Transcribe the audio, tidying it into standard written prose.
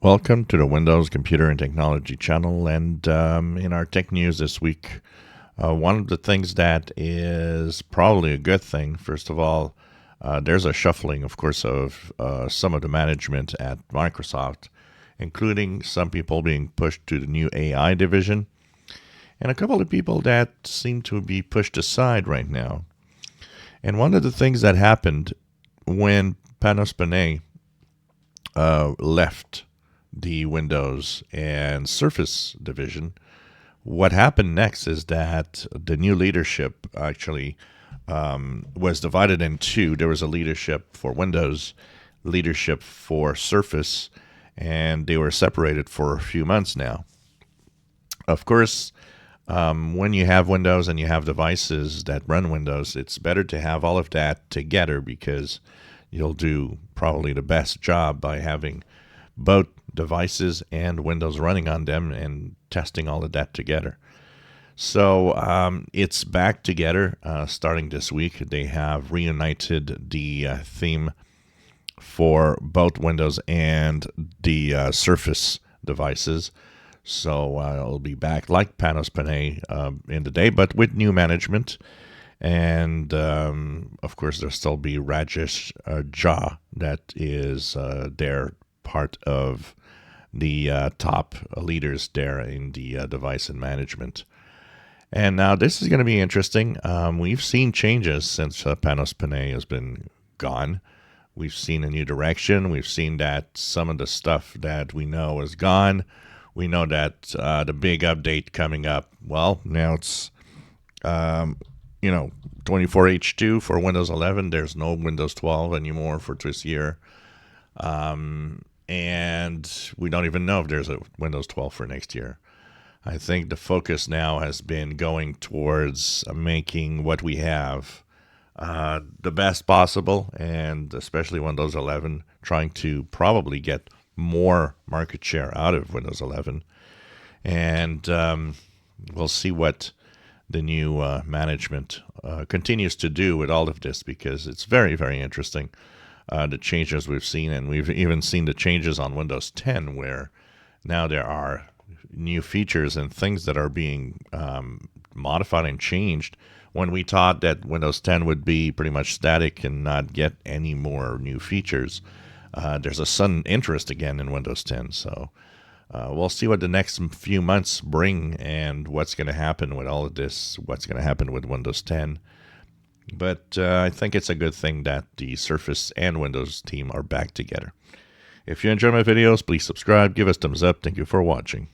Welcome to the Windows Computer and Technology channel. And in our tech news this week, one of the things that is probably a good thing, first of all, there's a shuffling, of course, of some of the management at Microsoft, including some people being pushed to the new AI division, and a couple of people that seem to be pushed aside right now. And one of the things that happened when Panos Panay left the Windows and Surface division, what happened next is that the new leadership actually was divided in two. There was a leadership for Windows, leadership for Surface, and they were separated for a few months now. Of course, when you have Windows and you have devices that run Windows, it's better to have all of that together because you'll do probably the best job by having both devices and Windows running on them and testing all of that together. So it's back together starting this week. They have reunited the theme for both Windows and the Surface devices. So it'll be back like Panos Panay in the day, but with new management. And of course, there'll still be Rajesh Jha, that is their part of the top leaders there in the device and management. And now this is going to be interesting. We've seen changes since Panos Panay has been gone. We've seen a new direction. We've seen that some of the stuff that we know is gone. We know that the big update coming up, well, now it's 24H2 for Windows 11. There's no Windows 12 anymore for this year. And we don't even know if there's a Windows 12 for next year. I think the focus now has been going towards making what we have the best possible, and especially Windows 11, trying to probably get more market share out of Windows 11. And we'll see what the new management continues to do with all of this, because it's very, very interesting, the changes we've seen. And we've even seen the changes on Windows 10, where now there are new features and things that are being modified and changed, when we thought that Windows 10 would be pretty much static and not get any more new features. There's a sudden interest again in Windows 10. So we'll see what the next few months bring and what's going to happen with all of this, what's going to happen with Windows 10. But I think it's a good thing that the Surface and Windows team are back together. If you enjoy my videos, please subscribe, give us thumbs up. Thank you for watching.